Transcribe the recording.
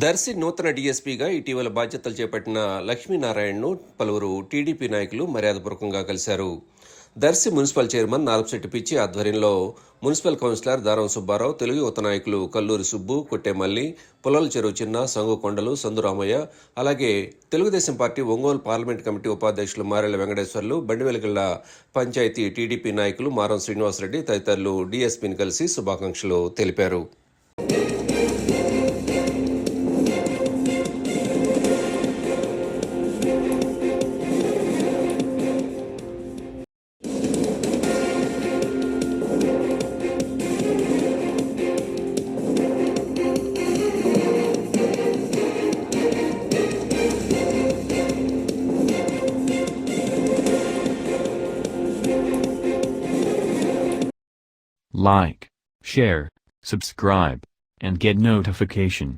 దర్శి నూతన డీఎస్పీగా ఇటీవల బాధ్యతలు చేపట్టిన లక్ష్మీనారాయణను పలువురు టీడీపీ నాయకులు మర్యాదపూర్వకంగా కలిశారు. దర్శి మున్సిపల్ చైర్మన్ నారపశెట్టి పిచ్చి ఆధ్వర్యంలో మున్సిపల్ కౌన్సిలర్ దారం సుబ్బారావు, తెలుగు యువత నాయకులు కల్లూరి సుబ్బు, కొట్టెమల్లి, పుల్లల చెరువు చిన్న, సంగు కొండలు, సందురామయ్య, అలాగే Telugu Desam party Ongole parliament committee ఉపాధ్యక్షులు మారెళ్ల వెంకటేశ్వర్లు, బండివెలగళ్ల పంచాయతీ టీడీపీ నాయకులు మారం శ్రీనివాసరెడ్డి తదితరులు డీఎస్పీని కలిసి శుభాకాంక్షలు తెలిపారు. Like, share, subscribe, and get notification.